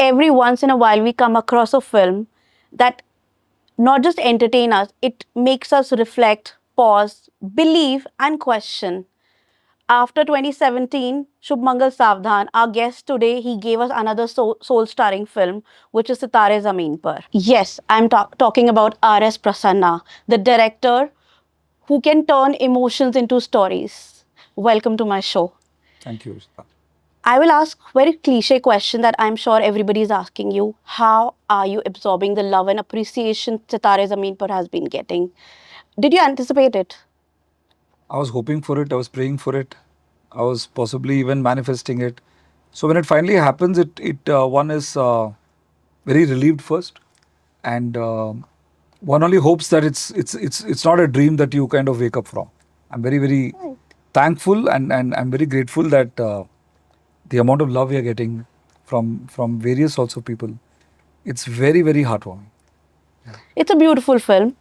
every once in a while we come across a film that not just entertain us, it makes us reflect, pause, believe, and question. After 2017, Shubmangal Savdhan, our guest today, he gave us another soul-starring film, which is Sitaare Zameen Par. Yes, I'm talking about RS Prasanna, the director who can turn emotions into stories. Welcome to my show. Thank you, Ishita. I will ask very cliche question that I'm sure everybody is asking you. How are you absorbing the love and appreciation Sitaare Zameen Par has been getting? Did you anticipate it? I was hoping for it. I was praying for it. I was possibly even manifesting it. So when it finally happens, it one is very relieved first, and one only hopes that it's not a dream that you kind of wake up from. I'm very Right. thankful, and I'm very grateful that the amount of love we are getting from various sorts of people. It's very heartwarming. It's a beautiful film.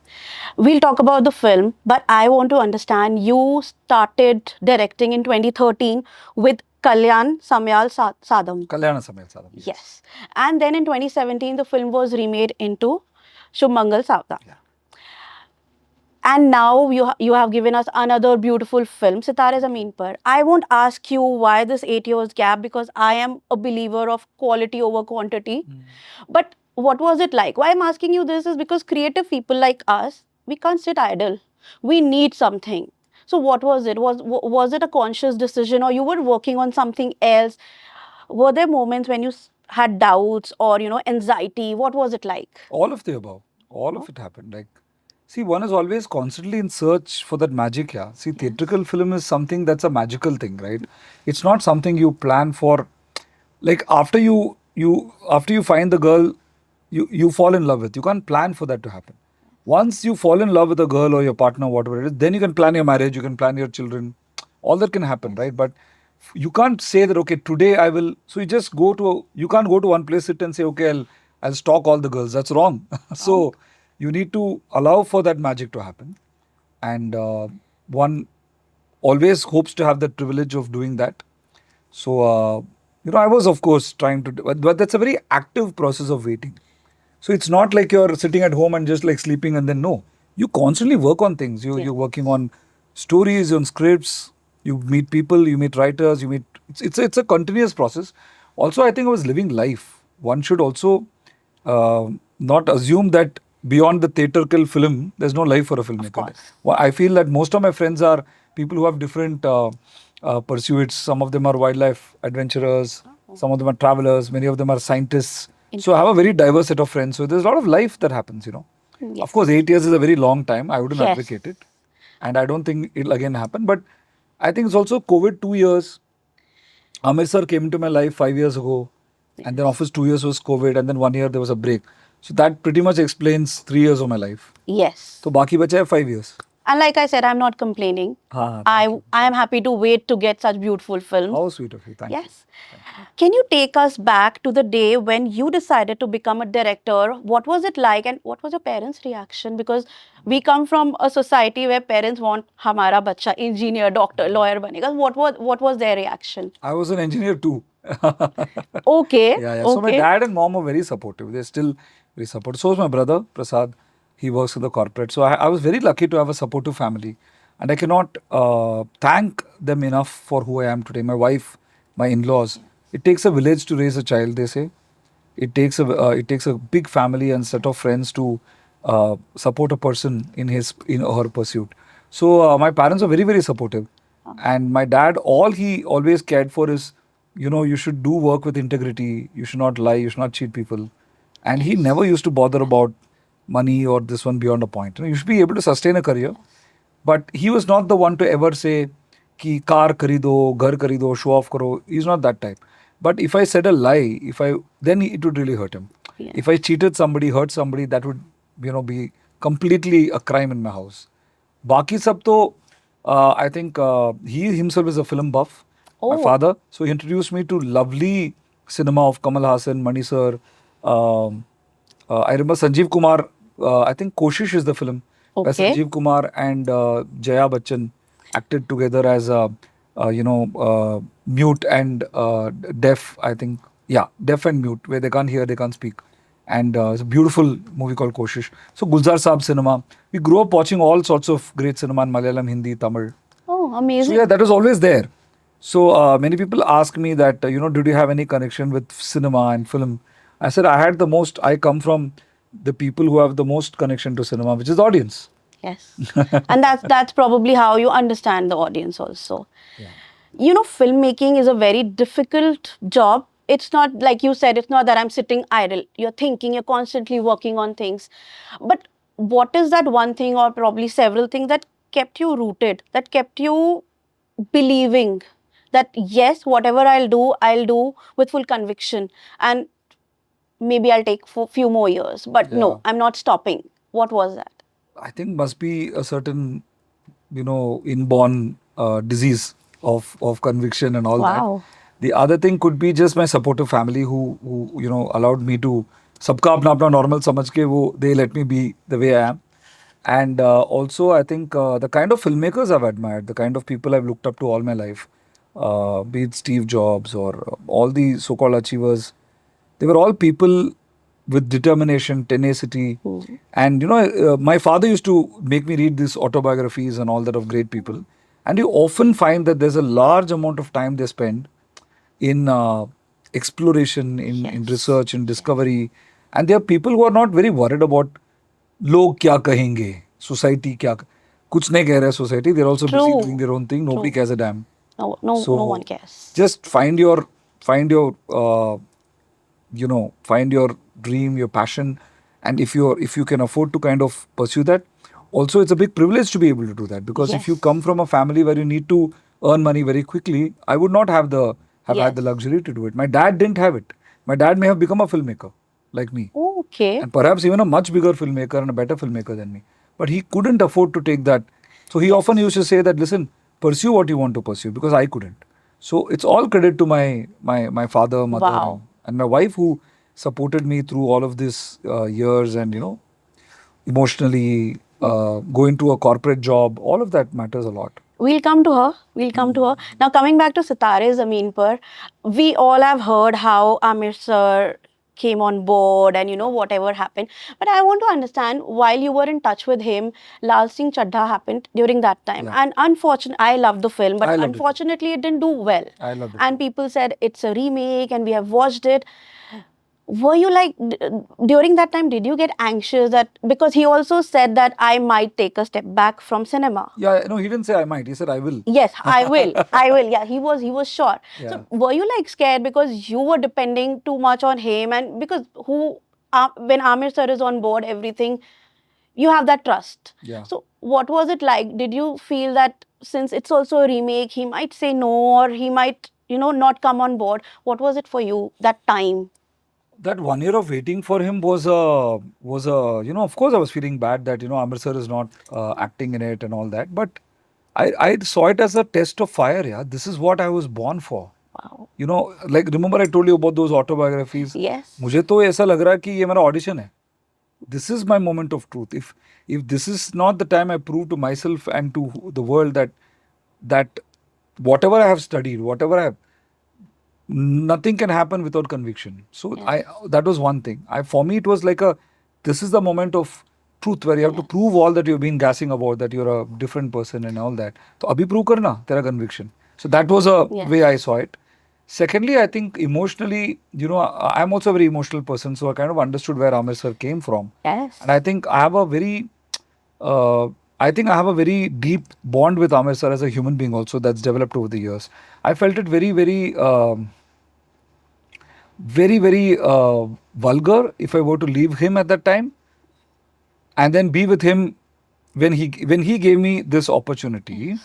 We'll talk about the film, but I want to understand you started directing in 2013 with Kalyan Samyal Sadam. Kalyana Samay Sadam. Yes. And then in 2017, the film was remade into Shubmangal Savdhan. Yeah. And now you have given us another beautiful film, Sitaare Zameen Par. I won't ask you why this 8 years gap because I am a believer of quality over quantity. But what was it like? Why I'm asking you this is because creative people like us, we can't sit idle. We need something. So what was it? Was it a conscious decision or you were working on something else? Were there moments when you had doubts or anxiety? What was it like? All of the above. All of it happened. Like, see, one is always constantly in search for that magic. Yeah. See, theatrical film is something that's a magical thing, right? It's not something you plan for. Like after you find the girl, you fall in love with. You can't plan for that to happen. Once you fall in love with a girl or your partner, whatever it is, then you can plan your marriage. You can plan your children. All that can happen, right? But you can't say that okay today I will. So you just go to. You can't go to one place sit and say okay I'll stalk all the girls. That's wrong. So you need to allow for that magic to happen, and one always hopes to have that privilege of doing that. So I was of course trying to, but that's a very active process of waiting. So it's not like you're sitting at home and just like sleeping and then no. You constantly work on things. You're working on stories, on scripts. You meet people, you meet writers, you meet. It's a continuous process. Also, I think I was living life. One should also not assume that beyond the theatrical film, there's no life for a filmmaker. course. Well, I feel that most of my friends are people who have different pursuits. Some of them are wildlife adventurers. Some of them are travelers. Many of them are scientists. So I have a very diverse set of friends. So there's a lot of life that happens. Yes. Of course, 8 years is a very long time. I wouldn't Yes. advocate it. And I don't think it'll again happen. But I think it's also COVID 2 years. Aamir sir came into my life 5 years ago. And then office 2 years was COVID. And then 1 year there was a break. So that pretty much explains 3 years of my life. Yes. So baki bacha hai 5 years. And like I said, I'm not complaining. Thank I am happy to wait to get such beautiful films. How sweet of you. Thank you. Yes. Can you take us back to the day when you decided to become a director? What was it like and what was your parents' reaction? Because we come from a society where parents want hamara bacha engineer, doctor, lawyer banega. What was their reaction? I was an engineer too. Okay. Yeah. So my Okay. dad and mom are very supportive. They're still very supportive. So is my brother, Prasad. He works in the corporate. So I was very lucky to have a supportive family. And I cannot thank them enough for who I am today. My wife, my in-laws. It takes a village to raise a child, they say. It takes a big family and set of friends to support a person in or her pursuit. So my parents are very supportive, and my dad, all he always cared for is, you should do work with integrity. You should not lie. You should not cheat people, and he never used to bother about money or this one beyond a point. You should be able to sustain a career, but he was not the one to ever say, "Ki car kharido, ghar kharido, show off karo." He's not that type. But if I said a lie, then it would really hurt him. Yeah. If I cheated somebody, hurt somebody, that would be completely a crime in my house. Baki sab to, I think he himself is a film buff. My Oh. father. So he introduced me to lovely cinema of Kamal Hassan, Mani sir. I remember Sanjeev Kumar. I think Koshish is the film. Where Okay. Sanjeev Kumar and Jaya Bachchan acted together as mute and deaf. I think Yeah, deaf and mute, where they can't hear, they can't speak. And it's a beautiful movie called Koshish. So Gulzar Saab cinema. We grew up watching all sorts of great cinema in Malayalam, Hindi, Tamil. Oh, So yeah, amazing. that was always there. So many people ask me that, did you have any connection with cinema and film? I said I had the most. I come from the people who have the most connection to cinema, which is the audience. Yes. And that's probably how you understand the audience also. Yeah. You know, filmmaking is a very difficult job. It's not like you said, it's not that I'm sitting idle. You're thinking, you're constantly working on things. But what is that one thing, or probably several things, that kept you rooted, that kept you believing that yes, whatever I'll do with full conviction. And maybe I'll take for few more years. But Yeah. no, I'm not stopping. What was that? I think must be a certain, inborn disease of conviction and all that. Wow. The other thing could be just my supportive family who allowed me to सबका अपना अपना normal समझ के वो they let me be the way I am. And also I think the kind of filmmakers I've admired, the kind of people I've looked up to all my life, be it Steve Jobs or all the so-called achievers, they were all people with determination, tenacity. Hmm. And my father used to make me read these autobiographies and all that of great people. And you often find that there's a large amount of time they spend in exploration, in Yes. research, in discovery. And there are people who are not very worried about लोग क्या कहेंगे, society क्या कुछ नहीं कह रहा है society. They're also busy True. doing their own thing. Nobody True. cares a damn. No one So cares. just find your find your dream, your passion, and if you can afford to kind of pursue that. Also, it's a big privilege to be able to do that, because if you Yes. come from a family where you need to earn money very quickly, I would not have had the Yes. luxury to do it. My dad didn't have it. My dad may have become a filmmaker like me, Okay. and perhaps even a much bigger filmmaker and a better filmmaker than me. But he couldn't afford to take that. So he often Yes. used to say that, listen, pursue what you want to pursue, because I couldn't. So it's all credit to my father, mother, Wow. and my wife, who supported me through all of these years, and emotionally going to a corporate job. All of that matters a lot. We'll come to her. We'll come to her. Now, coming back to Sitaare Zameen Par, we all have heard how Amir sir came on board and whatever happened. But I want to understand, while you were in touch with him, Lal Singh Chadha happened during that time. Yeah. And unfortunately, I loved the film, but I loved it. unfortunately, it didn't do well. I loved it. And people said it's a remake, and we have watched it. Were you like during that time, did you get anxious that, because he also said that I might take a step back from cinema? Yeah, no, he didn't say I might. He said I will. Yes, I will. I will. Yeah, he was sure. Yeah. So were you like scared because you were depending too much on him, and because when Amir sir is on board, everything, you have that trust. Yeah. So what was it like? Did you feel that since it's also a remake, he might say no, or he might not come on board? What was it for you that time? That 1 year of waiting for him was a of course I was feeling bad that Amir sir is not acting in it and all that, but I saw it as a test of fire. Yeah, this is what I was born for. Wow. Like remember I told you about those autobiographies. Yes. मुझे तो ऐसा लग रहा है कि ये मेरा audition है. This is my moment of truth. If this is not the time I prove to myself and to the world that whatever I have studied, whatever I have, nothing can happen without conviction. So Yes. that was one thing. For me it was like this is the moment of truth where you have to prove all that you've been gassing about, that you're a different person and all that. So abhi prove karna tera conviction. So that was a Yes. way I saw it. Secondly, I think emotionally, I'm also a very emotional person, so I kind of understood where Amir sir came from. Yes. And I think uh, I have a very deep bond with Amir sir as a human being also, that's developed over the years. I felt it very, very, very, very vulgar if I were to leave him at that time and then be with him when he gave me this opportunity.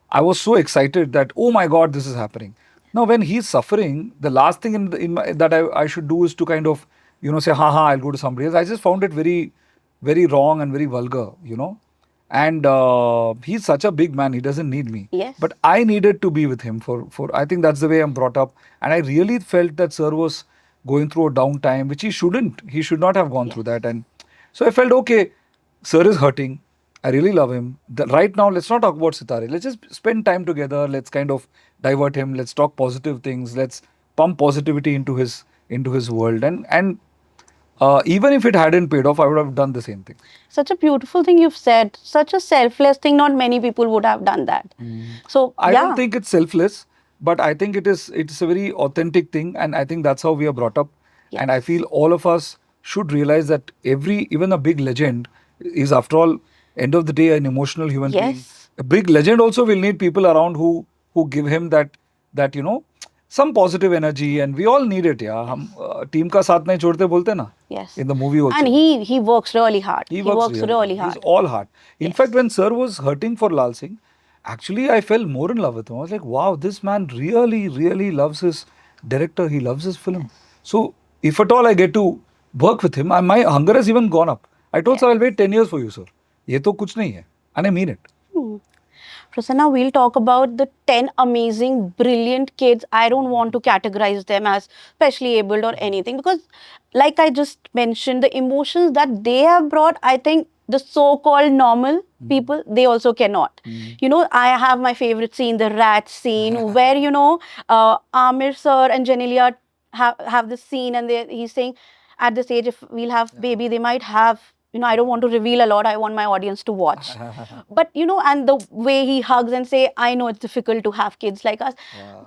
I was so excited that, oh my God, this is happening. Now, when he's suffering, the last thing that I should do is to kind of, say, ha, I'll go to somebody else. I just found it very, very wrong and very vulgar. And he's such a big man, he doesn't need me. Yes. But I needed to be with him for I think that's the way I'm brought up. And I really felt that sir was going through a downtime, which he shouldn't. He should not have gone through that. And so I felt, okay, sir is hurting. I really love him. Right now, let's not talk about Sitaare. Let's just spend time together. Let's kind of divert him. Let's talk positive things. Let's pump positivity into his into his world, and even if it hadn't paid off, I would have done the same thing. Such a beautiful thing you've said. Such a selfless thing. Not many people would have done that. So I don't yeah, think it's selfless, but I think it's a very authentic thing, and I think that's how we are brought up. And I yes, feel all of us should realize that even a big legend is, after all, end of the day, an emotional human being. yes, A big legend also will need people around who give him that some positive energy, and we all need it. Yeah, हम yes, team का साथ नहीं छोड़ते बोलते ना, yes. in the movie And also. he works really hard. He He works works really hard. really He's hard. all heart. In fact, Yes, when Sir was hurting for Lal Singh, actually I fell more in love with him. I was like, wow, this man really, really loves his director. He loves his film. yes, So if at all I get to work with him, my hunger has even gone up. I told yes. Sir, I'll wait 10 years for you, sir. ये तो कुछ नहीं है. And I mean it. Hmm. Prasanna, we'll talk about the 10 amazing, brilliant kids. I don't want to categorize them as specially abled or anything because, like I just mentioned, the emotions that they have brought, I think the so called normal people, they also cannot. You know, I have my favorite scene, the rat scene, where, Aamir sir and Janelia have this scene and he's saying, at this age, if we'll have baby, they might have, I don't want to reveal a lot. I want my audience to watch. But, and the way he hugs and say, I know it's difficult to have kids like us.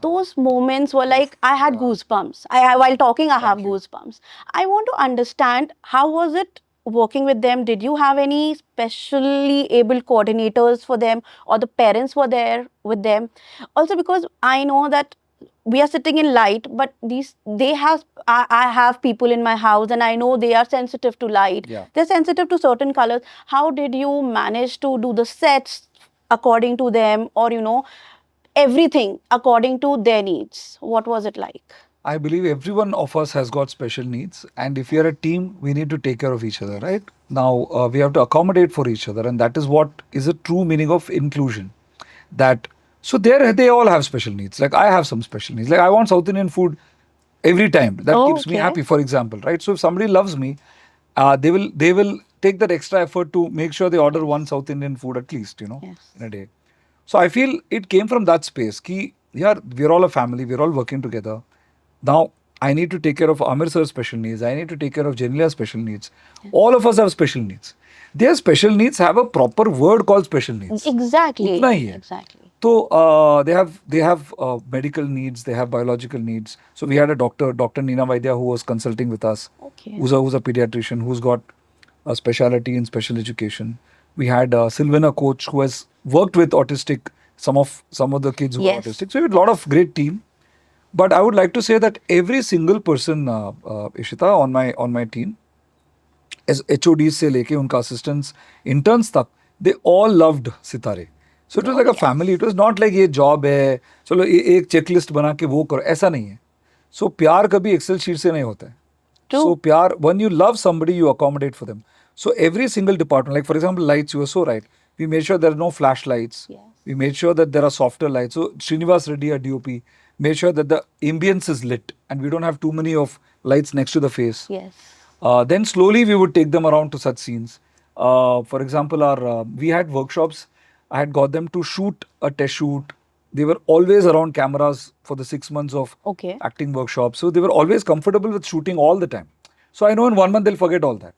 Those moments were like, I had goosebumps. While talking, I have goosebumps. I want to understand, how was it working with them? Did you have any specially able coordinators for them, or the parents were there with them? Also, because I know that we are sitting in light, but I have people in my house and I know they are sensitive to light. Yeah. They're sensitive to certain colors. How did you manage to do the sets according to them, or everything according to their needs? What was it like? I believe every one of us has got special needs, and if we are a team, we need to take care of each other, right? Now, we have to accommodate for each other, and that is what is a true meaning of inclusion. That so they all have special needs. Like I have some special needs. Like I want South Indian food every time. That Oh, keeps me okay. happy. For example, right? So if somebody loves me, they will take that extra effort to make sure they order one South Indian food at least, Yes. in a day. So I feel it came from that space. Ki, yeah, we're all a family. We're all working together. Now I need to take care of Amir sir's special needs. I need to take care of Jenila's special needs. All of us have special needs. Their special needs have a proper word called special needs. Exactly. उतना ही है. Exactly. So they have medical needs, they have biological needs. So we had a doctor, Dr. Neena Vaidya, who was consulting with us, Okay. who's a pediatrician, who's got a specialty in special education. We had Sylvana coach who has worked with autistic some of the kids who are Yes. autistic. So we had a lot of great team. But I would like to say that every single person, Ishita, on my team, as HODs से लेके उनका assistants, interns तक, they all loved सितारे. So it was Oh, like a yes. family. It was not like ये job है, चलो एक checklist बना के वो करो, ऐसा नहीं है. So प्यार कभी Excel sheet से नहीं होता है. True. So प्यार, when you love somebody, you accommodate for them. So every single department, like for example lights, you were so right. We made sure there are no flash lights. Yes. We made sure that there are softer lights. So Srinivas Reddy, our DOP, made sure that the ambience is lit and we don't have too many of lights next to the face. Yes. Then slowly we would take them around to such scenes. For example, we had workshops. I had got them to shoot a test shoot. They were always around cameras for the 6 months of Okay. acting workshops. So they were always comfortable with shooting all the time. So I know in 1 month they'll forget all that.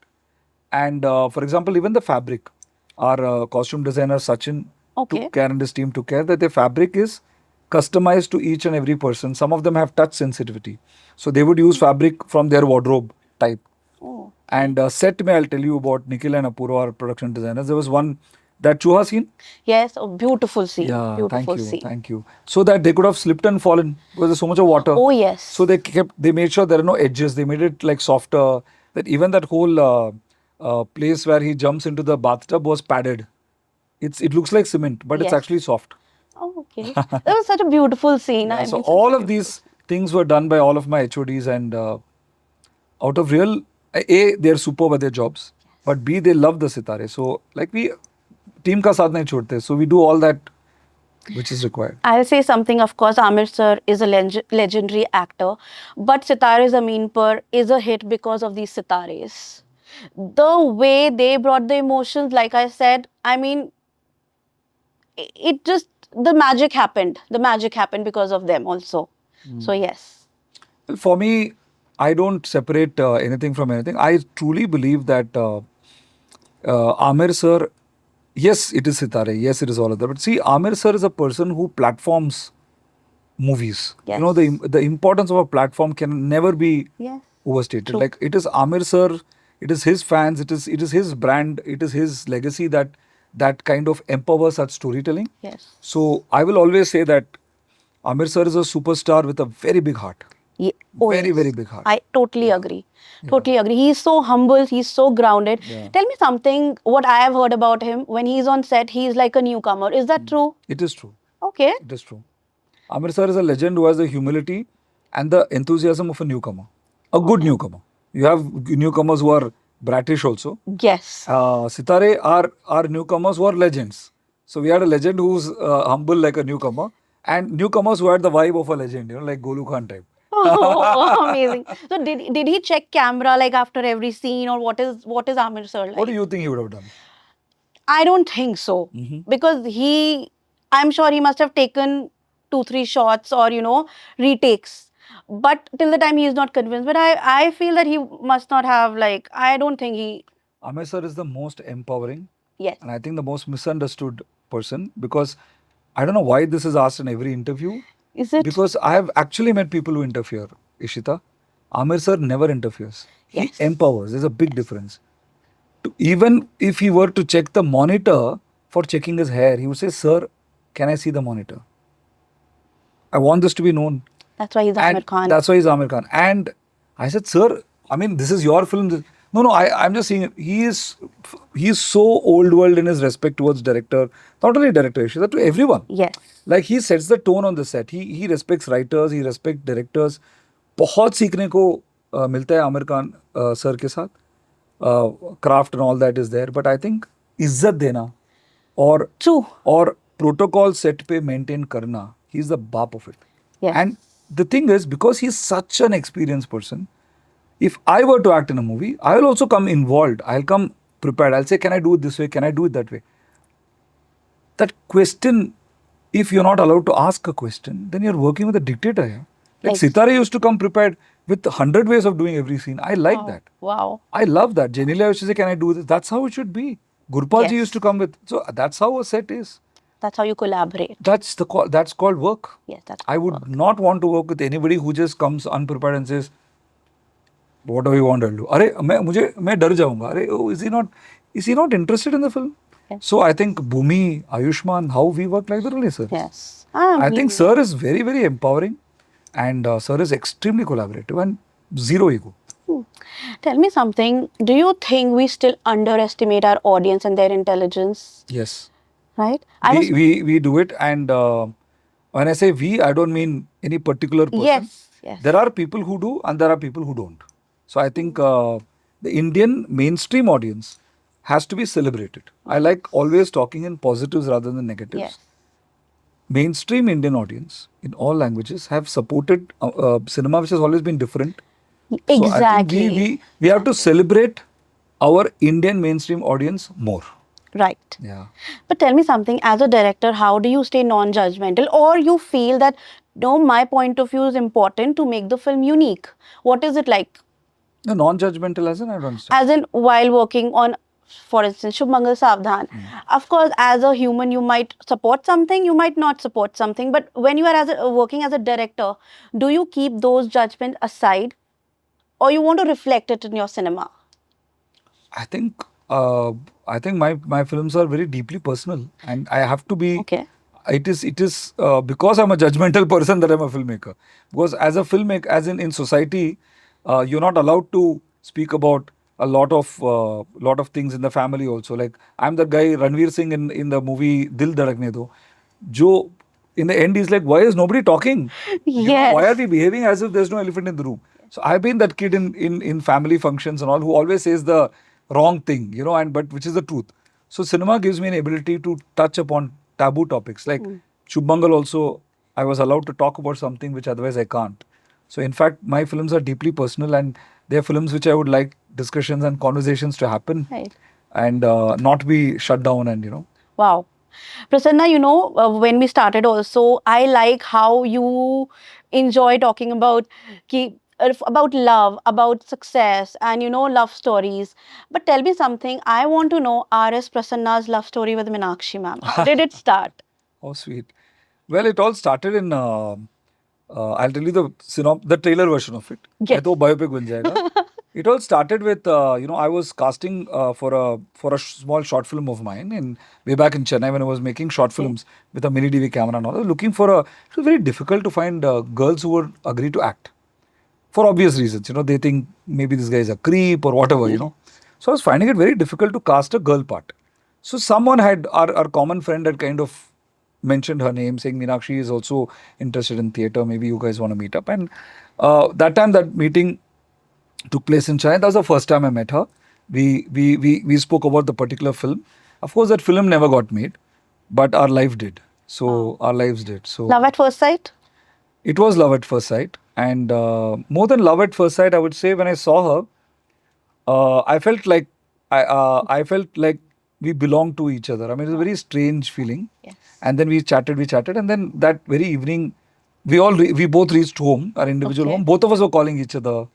And for example, even the fabric, our costume designer Sachin Okay. took care, and his team took care that the fabric is customized to each and every person. Some of them have touch sensitivity. So they would use fabric from their wardrobe type. Oh. And set me, I'll tell you about Nikhil and Apurva, our production designers. There was one, that Chuha scene. Yes. Oh, beautiful scene. Yeah, Beautiful thank you, scene. thank you. So that they could have slipped and fallen because there's so much of water. Oh, yes. So they made sure there are no edges. They made it like softer. That even that whole place where he jumps into the bathtub was padded. It looks like cement, but it's Yes. actually soft. Oh, okay. That was such a beautiful scene. Yeah, I so mean, such all a of beautiful these things were done by all of my HODs, and out of real, A, they're superb at their jobs, but B, they love the sitare. So like we team ka saath nahi chhodte. So we do all that which is required. I'll say something. Of course, Aamir sir is a legendary actor, but Sitaare Zameen Par is a hit because of these sitares. The way they brought the emotions, like I said, I mean, it just, the magic happened. The magic happened because of them also. So yes. Well, for me, I don't separate anything from anything. I truly believe that Amir sir, yes, it is Sitare, yes, it is all of that. But see, Amir sir is a person who platforms movies. You know, Yes. the importance of a platform can never be Yes. overstated. True. Like it is Amir sir, it is his fans, it is his brand, it is his legacy that kind of empowers such storytelling. Yes. So I will always say that Amir sir is a superstar with a very big heart, Oh, very very yes. big heart. I totally Yeah, agree. yeah, Totally agree. He's so humble. He's so grounded. yeah. Tell me something. What I have heard about him, when he's on set, he's like a newcomer. Is that true? It is true. Okay. It is true. Amir sir is a legend who has the humility and the enthusiasm of a newcomer, a good Okay. newcomer. You have newcomers who are bratish also. Yes. Sitare are newcomers who are legends. So we had a legend who's humble like a newcomer, and newcomers who had the vibe of a legend, you know, like Golu Khan type. Oh, amazing. So did he check camera like after every scene, or what is Amir sir What do like? you think he would have done? I don't think so, Hmm. because I'm sure he must have taken 2 3 shots, or retakes. But till the time he is not convinced. But I feel that he must not have, like, I don't think he. Amir sir is the most empowering Yes. and I think the most misunderstood person because I don't know why this is asked in every interview. Is it? Because I have actually met people who interfere, Ishita. Amir sir never interferes. He Yes. empowers. There's a big Yes. difference. Even if he were to check the monitor for checking his hair, he would say, Sir, can I see the monitor? I want this to be known. That's why he's Aamir And Khan. that's why he's Amir Khan. And I said, Sir, I mean, this is your film. No, no, I'm just saying he is so old world in his respect towards director, not only director, Ishita, to everyone. Yes. Like he sets the tone on the set. He respects writers, he respects directors. बहुत सीखने को मिलता है Aamir Khan sir के साथ craft and all that is there but I think इज्जत देना और True. और प्रोटोकॉल सेट पे मेंटेन करना ही इज द बाप of it Yes. And the thing is because he is such an experience person if I were to act in a movie, I will also come involved. I'll come prepared. I'll say, can I do it this way? Can I do it that way? That question, if you're not allowed to ask a question, then you're working with a dictator. Yeah? Like Like- Sitare used to come prepared with 100 ways of doing every scene. I like Wow. that. Wow. I love that. Jenilia used to say, can I do this? That's how it should be. Gurpal ji Yes. used to come with. So that's how a set is. That's how you collaborate. That's called work. Yes, that's I would work. not want to work with anybody who just comes unprepared and says, what do you want to do? अरे मैं डर जाऊंगा. अरे oh, is he not interested in the film? Yes. So I think Bhumi, Ayushman, how we work like that only, sir. Yes. I think sir is very very empowering, and sir is extremely collaborative and zero ego. Tell me something. Do you think we still underestimate our audience and their intelligence? Yes, Right? we do it, and when I say we, I don't mean any particular person. Yes. Yes. There are people who do, and there are people who don't. So I think the Indian mainstream audience has to be celebrated. I like always talking in positives rather than negatives. Yes. Mainstream Indian audience in all languages have supported cinema, which has always been different. So I Exactly. think we have to celebrate our Indian mainstream audience more. Right. Yeah. But tell me something, as a director, how do you stay non-judgmental, or you feel that, no, my point of view is important to make the film unique? What is it like? No, non-judgmental as in I don't understand. As in, while working on, for instance, Shubh Mangal Savdhan, of course, as a human, you might support something, you might not support something. But when you are working as a director, do you keep those judgments aside, or you want to reflect it in your cinema? I think my films are very deeply personal, and I have to be. Okay. It is because I'm a judgmental person that I'm a filmmaker. Because as a filmmaker, as in society, you're not allowed to speak about a lot of things in the family also. Like I'm the guy Ranveer Singh in the movie Dil Dhadakne Do. Jo in the end he's like, why is nobody talking? You know, Yes. why are we behaving as if there's no elephant in the room? So I've been that kid in family functions and all who always says the wrong thing, you know, and but which is the truth. So cinema gives me an ability to touch upon taboo topics. Like Shubh Mangal also, I was allowed to talk about something which otherwise I can't. So in fact, my films are deeply personal, and they are films which I would like discussions and conversations to happen, Right. and not be shut down. And you know, Wow. Prasanna, when we started also, I like how you enjoy talking about ki about love, about success, and love stories. But tell me something. I want to know RS Prasanna's love story with Meenakshi ma'am. How did it start? Oh, sweet. Well, it all started in. I'll tell you the the trailer version of it. नहीं Yes. तो वो biopic बन जाएगा. It all started with I was casting for a small short film of mine in way back in Chennai when I was making short Okay. films with a mini DV camera and all. I was looking for a. It was very difficult to find girls who would agree to act for obvious reasons. They think maybe this guy is a creep or whatever. So I was finding it very difficult to cast a girl part. So someone had, our common friend had kind of mentioned her name, saying Meenakshi is also interested in theatre. Maybe you guys want to meet up. And that time, that meeting took place in Chennai. That was the first time I met her. We spoke about the particular film. Of course, that film never got made, but our life did. So our lives did. So Love at first sight? it was love at first sight, and more than love at first sight, I would say when I saw her, I felt like I felt like we belonged to each other. I mean, it was a very strange feeling. Yes. And then we chatted, and then that very evening, we both reached home, our individual Okay. home. Both of us were calling each other,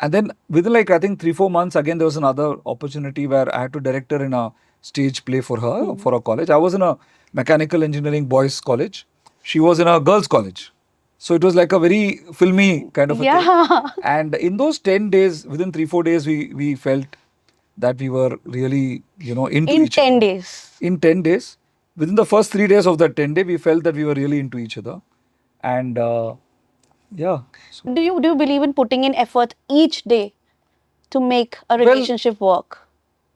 and then within like I think 3-4 months, again there was another opportunity where I had to direct her in a stage play for her for a college. I was in a mechanical engineering boys college. She was in a girls college. So it was like a very filmy kind of a thing. Yeah. And in those 10 days, within 3-4 days, we felt that we were really, into In each other. 10 days. In 10 days, within the first 3 days of that 10 day, we felt that we were really into each other. And yeah. So, Do you believe in putting in effort each day to make a well, relationship work?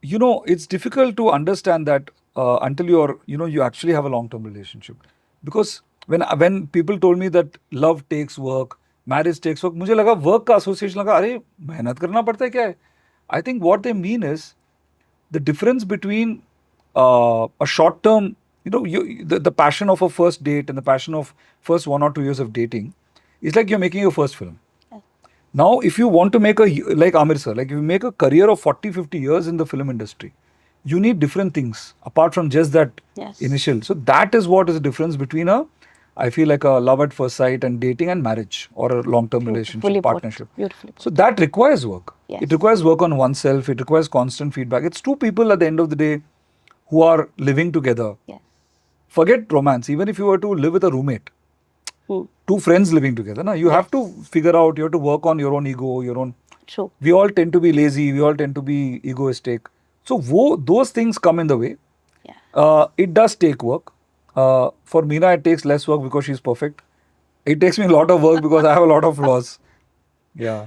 it's difficult to understand that until you actually have a long-term relationship. Because when people told me that love takes work, marriage takes work, मुझे लगा work का association लगा अरे मेहनत करना पड़ता है क्या है? I think what they mean is the difference between a short-term, the passion of a first date and the passion of first 1 or 2 years of dating is like you're making your first film. Now, if you want to make like Amir sir, like if you make a career of 40-50 years in the film industry, you need different things apart from just that Yes. initial. So that is what is the difference between I feel like a love at first sight and dating and marriage or a long-term Beautifully relationship, put. partnership. Beautifully put. So that requires work. Yes. It requires work on oneself. It requires constant feedback. It's two people at the end of the day who are living together. Yes. Forget romance. Even if you were to live with a roommate, Hmm. two friends living together, you have to figure out, you have to work on your own ego, your own. True. We all tend to be lazy, we all tend to be egoistic. So those things come in the way. Yeah. It does take work. For Meena, it takes less work because she's perfect. It takes me a lot of work because I have a lot of flaws. Yeah.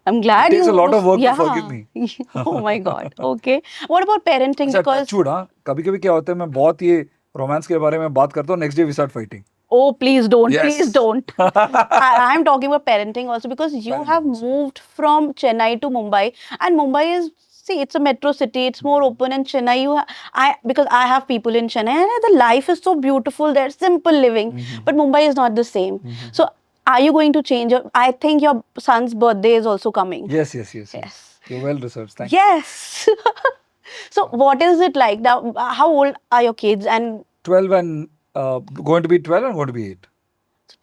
I'm glad It takes a lot of work to yeah. forgive me. Oh my God. Okay. What about parenting? अच्छा Because touchwood हाँ कभी कभी क्या होता है मैं बहुत ये रोमांस के बारे में बात करता हूँ next day we start fighting oh, please don't. Please Yes. don't. I'm talking about parenting also because you have moved from Chennai to Mumbai, and Mumbai is, see, it's a metro city. It's more open. In Chennai, because I have people in Chennai, and the life is so beautiful. There's simple living, but Mumbai is not the same. So, are you going to change? I think your son's birthday is also coming. Yes. You're well researched. Thank you. Yes. So, what is it like now? How old are your kids? And 12 and going to be 12 and going to be 8.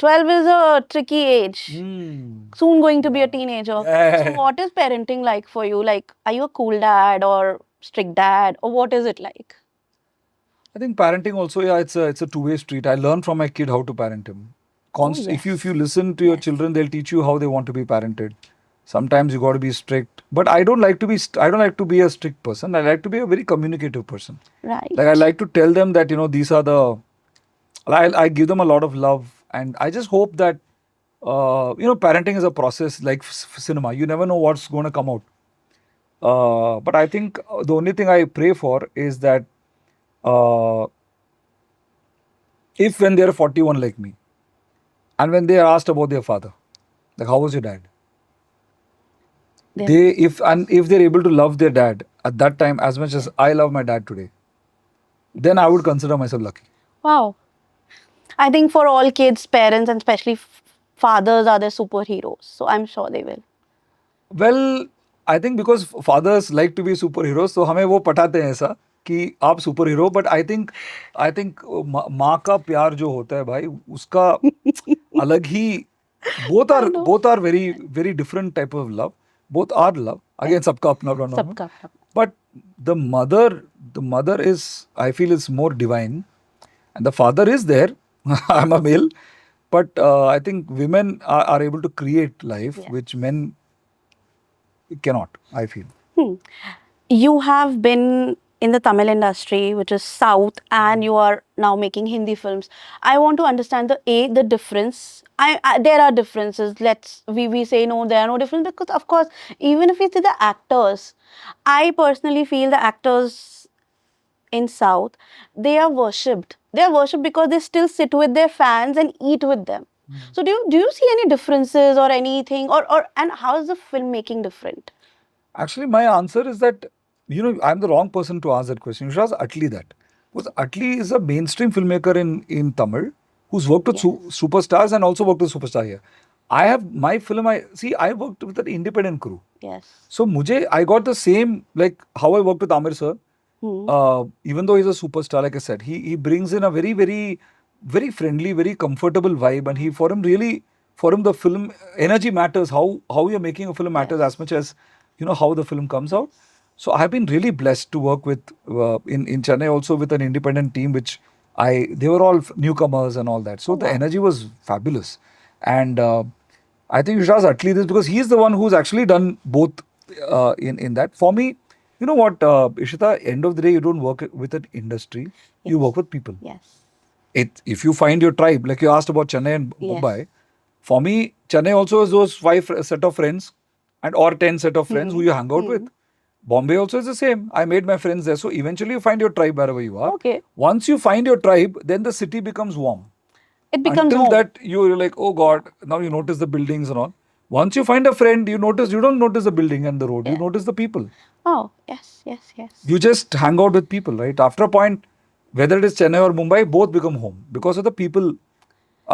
12 is a tricky age. Hmm. Soon going to be a teenager. Yeah. So, what is parenting like for you? Like, are you a cool dad or strict dad, or what is it like? I think parenting also, yeah, it's a two-way street. I learned from my kid how to parent him. If you listen to your children, they'll teach you how they want to be parented. Sometimes you got to be strict, but I don't like to be. I don't like to be a strict person. I like to be a very communicative person. Right. Like I like to tell them that these are the. I give them a lot of love, and I just hope that parenting is a process like cinema. You never know what's going to come out. But I think the only thing I pray for is that uh, if when they are 41 like me, and when they are asked about their father, like how was your dad, if they're able to love their dad at that time as much as I love my dad today, then I would consider myself lucky. Wow. I think for all kids, parents, and especially fathers are their superheroes. So, I'm sure they will. Well, I think because fathers like to be superheroes, so हमें वो पटाते हैं ऐसा कि आप super hero. But I think माँ का प्यार जो होता है भाई उसका अलग ही I know. both are very very different type of love. Both are love. Again, sabka apna apna normal. Sabka apna. But the mother is, I feel, is more divine, and the father is there. I'm a male, but I think women are able to create life Yeah. which men cannot. I feel. Hmm. You have been in the Tamil industry, which is South, and you are now making Hindi films. I want to understand the difference. There are differences. We say no, there are no differences because of course, even if we see the actors, I personally feel the actors in South, they are worshipped. They are worshipped because they still sit with their fans and eat with them. So do you see any differences or anything, or and how is the filmmaking different? Actually, my answer is that, I'm the wrong person to ask that question. You should ask Atli that. Because Atli is a mainstream filmmaker in Tamil who's worked with Yes. superstars and also worked with superstar here. I have my film, I worked with an independent crew. Yes. So I got the same, like how I worked with Aamir sir. Hmm. Even though he's a superstar, like I said, he brings in a very very very friendly, very comfortable vibe, and for him the film energy matters. How you're making a film matters as Yes. much as how the film comes out. So I've been really blessed to work with in Chennai also with an independent team, which they were all newcomers and all that. Oh So the wow. energy was fabulous, and I think you should ask Atli this because he's the one who's actually done both in that. For me, you know what, Ishita, end of the day, you don't work with an industry, you Yes. work with people. Yes. If you find your tribe, like you asked about Chennai and Yes. Mumbai, for me, Chennai also has those set of friends and or 10 set of friends who Hmm. you hang out with. Hmm. Bombay also is the same. I made my friends there. So eventually you find your tribe wherever you are. Okay. Once you find your tribe, then the city becomes warm. It becomes Until home. that, you're like, oh Yeah. God, now you notice the buildings and all. Once you find a friend, you don't notice the building and the road, you Yeah. notice the people. Oh yes. Yes. Yes. You just hang out with people, right? After a point, whether it is Chennai or Mumbai, both become home because of the people.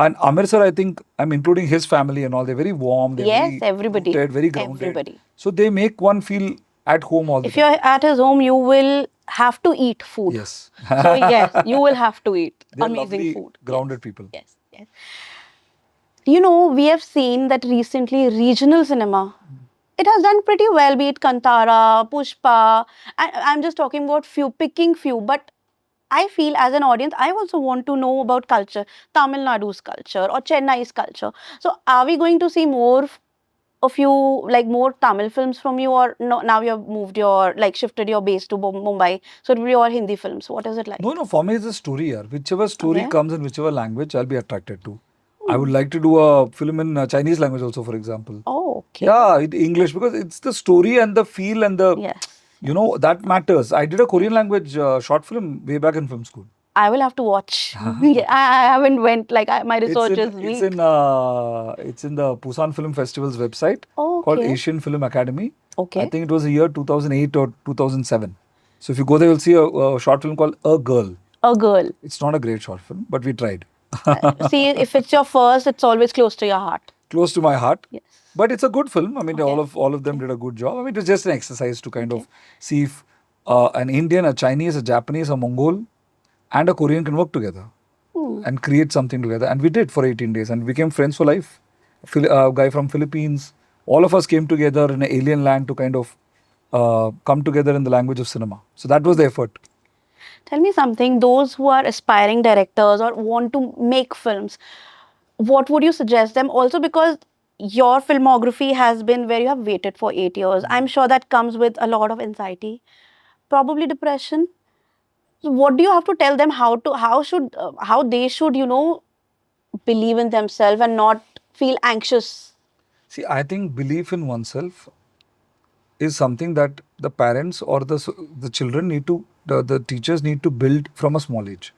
And Amir sir, I think I'm including his family and all. They're very warm, they're Yes. very Everybody. rooted, very grounded. Everybody. So they make one feel at home all the If time. you're at his home, you will have to eat food. Yes. So yes, you will have to eat They're amazing lovely, food. Yes. grounded people. Yes. Yes. We have seen that recently regional cinema. It has done pretty well, be it Kantara, Pushpa. I'm just talking about picking few, but I feel as an audience, I also want to know about culture, Tamil Nadu's culture or Chennai's culture. So, are we going to see a few, like more Tamil films from you, or no, now you have shifted your base to Mumbai? So, it will be all Hindi films. What is it like? No, no, for me it's a story here. Whichever story Okay. comes in whichever language, I'll be attracted to. I would Hmm. like to do a film in Chinese language also, for example. Oh, okay. Yeah, English, because it's the story and the feel and Yes. Yes. that matters. I did a Yes. Korean language short film way back in film school. I will have to watch. Yeah, I haven't went, like my It's research in is it's weak. in it's in the Busan Film Festival's website called Okay. Asian Film Academy. I Okay. think it was the year 2008 or 2007. So if you go there, you'll see a short film called A Girl. A girl. It's not a great short film, but we tried. See, if it's your first, it's always close to your heart. Close to my heart. Yes. But it's a good film. I mean, Okay. all of them Okay. did a good job. I mean, it was just an exercise to kind Okay. of see if an Indian, a Chinese, a Japanese, a Mongol, and a Korean can work together Hmm. and create something together. And we did for 18 days and became friends for life. A guy from Philippines, all of us came together in an alien land to kind of come together in the language of cinema. So that was the effort. Tell me something. Those who are aspiring directors or want to make films, what would you suggest them? Also, because your filmography has been where you have waited for 8 years. I'm sure that comes with a lot of anxiety, probably depression. So what do you have to tell them how they should believe in themselves and not feel anxious? See, I think belief in oneself is something that the parents or the children need to, the teachers need to build from a small age.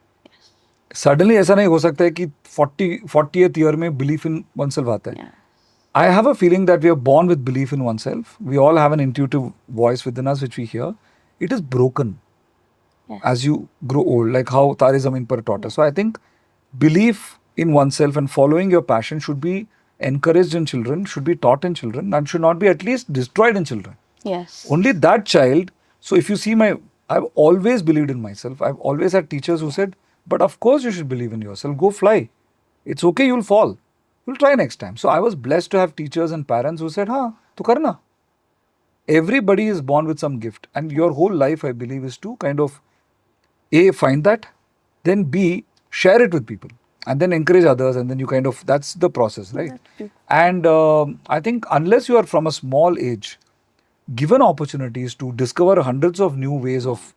Suddenly ऐसा नहीं हो सकता है कि 40th year में belief in one self आता है. Yeah. I have a feeling that we are born with belief in oneself. We all have an intuitive voice within us which we hear. It is broken Yes. as you grow old, like how Tare Zameen Par taught us. So I think belief in oneself and following your passion should be encouraged in children, should be taught in children, and should not be at least destroyed in children. Yes. Only that child. So if you see I've always believed in myself. I've always had teachers who said, but of course you should believe in yourself. Go fly. It's okay, you'll fall. We'll try next time. So I was blessed to have teachers and parents who said, "Ha, tu karna." Everybody is born with some gift, and your whole life, I believe, is to kind of A, find that, then B, share it with people, and then encourage others, and then you kind of, that's the process, right? That's true. And I think unless you are from a small age, given opportunities to discover hundreds of new ways of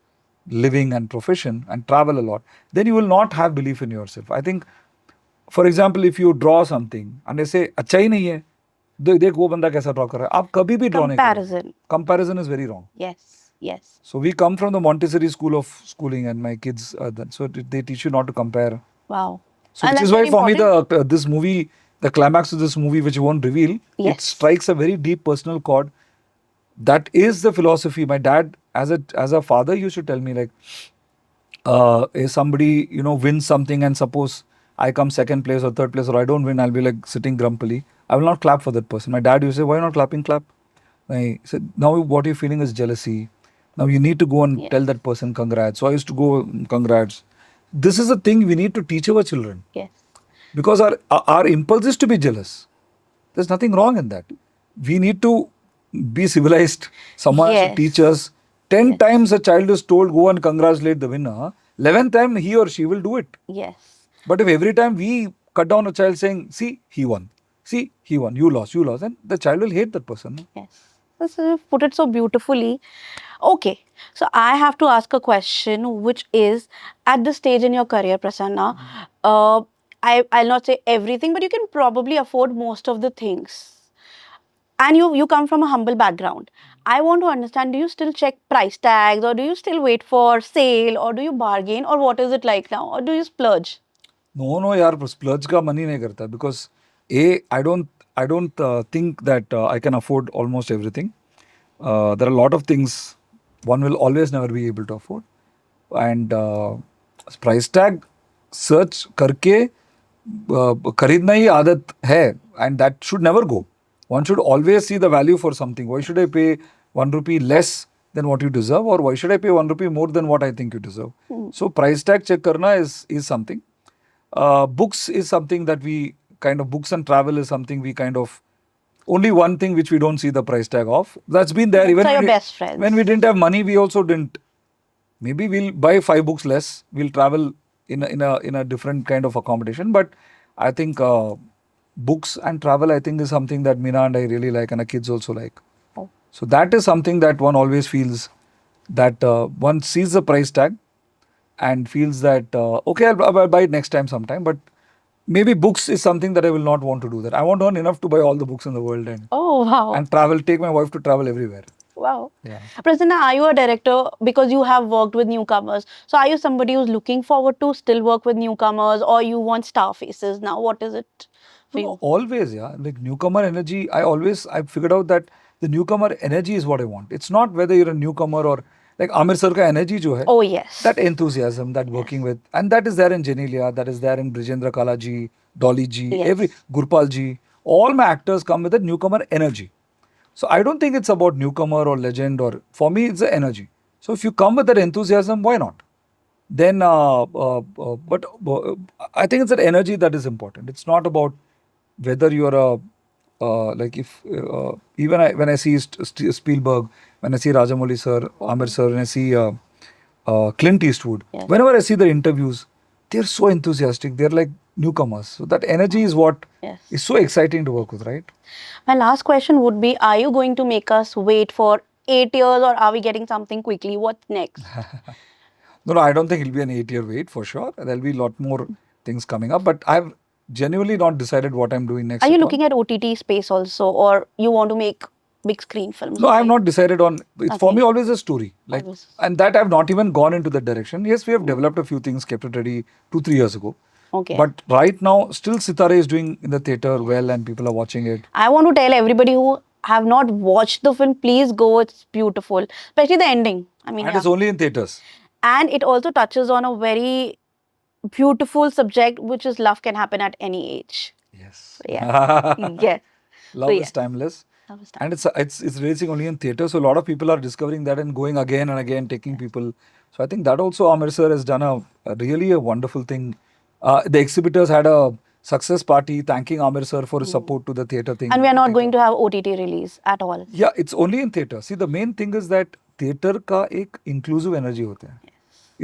living and profession and travel a lot, then you will not have belief in yourself. I think, for example, if you draw something and they say, अच्छा ही नहीं है, देख वो बंदा कैसा draw कर रहा है, आप कभी भी ड्रॉ नहीं करोगे. Comparison. Comparison is very wrong. Yes. Yes. So we come from the Montessori school of schooling, and my kids, so they teach you not to compare. Wow. So And which that's is why very for me important. this movie, the climax of this movie, which you won't reveal, it Yes. strikes a very deep personal chord. That is the philosophy. My dad, as a father, used to tell me like, if somebody wins something, and suppose I come second place or third place, or I don't win, I'll be like sitting grumpily. I will not clap for that person. My dad used to say, "Why not clapping? Clap." I said, "Now what you're feeling is jealousy. Now you need to go and Yes. tell that person congrats." So I used to go, congrats. This is a thing we need to teach our children, Yes. because our impulse is to be jealous. There's nothing wrong in that. We need to be civilized. Someone has to Yes. teach us. 10 Yes. times a child is told, go and congratulate the winner. 11th time, he or she will do it. Yes. But if every time we cut down a child saying, see, he won. See, he won. You lost. And the child will hate that person. No? Yes. You've put it so beautifully. Okay. So I have to ask a question, which is at this stage in your career, Prasanna, uh, I'll not say everything, but you can probably afford most of the things. And you come from a humble background. I want to understand, do you still check price tags, or do you still wait for sale, or do you bargain, or what is it like now, or do you splurge? No, यार splurge का money नहीं करता, because I don't think that I can afford almost everything. There are a lot of things one will always never be able to afford, and price tag search करके खरीदना ही आदत है, and that should never go. One should always see the value for something. Why should I pay 1 rupee less than what you deserve, or why should I pay 1 rupee more than what I think you deserve? So price tag check karna is something. Books is something that we kind of, books and travel is something we kind of, only one thing which we don't see the price tag of. That's been there. Books Even are your when best friends. when we didn't have money, we also didn't. Maybe we'll buy 5 books less. We'll travel in a different kind of accommodation. But I think books and travel, I think, is something that Meena and I really like, and our kids also like. Oh. So that is something that one always feels, that one sees the price tag and feels that okay, I'll buy it next time sometime. But maybe books is something that I will not want to do that. I want to earn enough to buy all the books in the world, Oh, wow. and travel, take my wife to travel everywhere. Wow. Yeah. Prasanna, are you a director because you have worked with newcomers? So are you somebody who's looking forward to still work with newcomers, or you want star faces now? What is it for No, you? always, yeah. Like newcomer energy, I figured out that the newcomer energy is what I want. It's not whether you're a newcomer or like Aamir sir ka energy jo hai, Oh, yes. that enthusiasm, that working with, and that is there in Genelia, that is there in Brijendra Kala ji, Dolly ji, Yes. every Gurpal ji. All my actors come with a newcomer energy. So I don't think it's about newcomer or legend, or for me it's the energy. So if you come with that enthusiasm, why not? Then, but I think it's that energy that is important. It's not about whether you're a like if even when I see Spielberg, when I see Rajamouli sir, Amir sir, when I see Clint Eastwood, Yes. whenever I see their interviews, they're so enthusiastic. They're like newcomers. So that energy is what Yes. is so exciting to work with, right? My last question would be, are you going to make us wait for 8 years, or are we getting something quickly? What's next? No, I don't think it'll be an 8-year wait for sure. There'll be a lot more things coming up, but I've genuinely not decided what I'm doing next. Are you at all. looking at OTT space also, or you want to make big screen films? No, I have not decided on. It's for Okay. me always a story, like, Always. and that I've not even gone into that direction. Yes, we have developed a few things, kept it ready 2-3 years ago. Okay. But right now, still Sitaare is doing in the theater well, and people are watching it. I want to tell everybody who have not watched the film, please go. It's beautiful, especially the ending. I mean, And yeah. it's only in theaters. And it also touches on a very beautiful subject, which is love can happen at any age. Yes. Yeah. Yes. Love yeah. is timeless. Love is And it's releasing only in theater, so a lot of people are discovering that and going again and again, taking people. So I think that also Amir sir has done a really a wonderful thing. The exhibitors had a success party thanking Aamir sir for his support to the theatre thing. And we are not going to have OTT release at all. Yeah, it's only in theatre. See, the main thing is that theatre का एक inclusive energy होता है.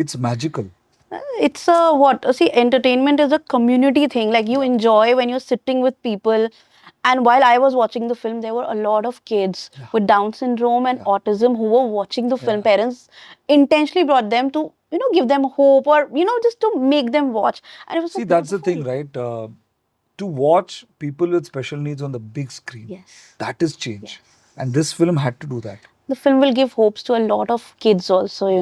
It's magical. It's a what? See, entertainment is a community thing. Like you enjoy when you're sitting with people. And while I was watching the film, there were a lot of kids with Down syndrome and autism who were watching the film. Parents intentionally brought them to, give them hope or, just to make them watch. And it was See, so that's the beautiful. thing, right? To watch people with special needs on the big screen, Yes. that is change. And this film had to do that. The film will give hopes to a lot of kids also,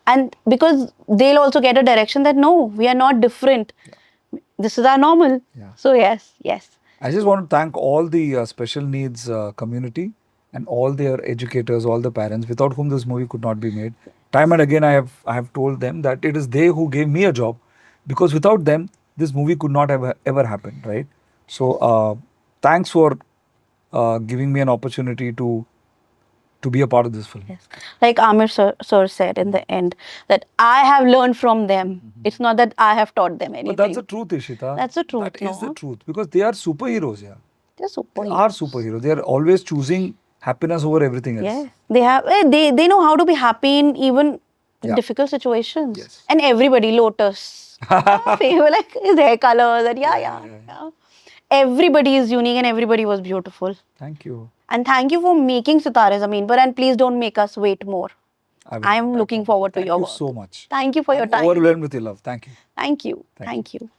And because they'll also get a direction that no, we are not different. This is our normal. So yes. I just want to thank all the special needs community and all their educators, all the parents, without whom this movie could not be made. Time and again, I have told them that it is they who gave me a job, because without them, this movie could not have ever happened, right? So, thanks for giving me an opportunity to be a part of this film. Yes. Like Aamir sir said in the end, that I have learned from them. It's not that I have taught them anything. But that's the truth, Ishita. That's the truth, That is the no? truth, because they are superheroes, yeah. They're They superheroes. are superheroes. They are always choosing happiness over everything else. Yes. They know how to be happy in even difficult situations. Yes. And everybody, Lotus. They were like his hair colors and yeah. Everybody is unique and everybody was beautiful. Thank you. And thank you for making Sitaare Zameen Par, and please don't make us wait more. I will. I'm looking forward to Thank your you work. so much. Thank you for your time. Overwhelmed with your love. Thank you. Thank you. Thank Thank you.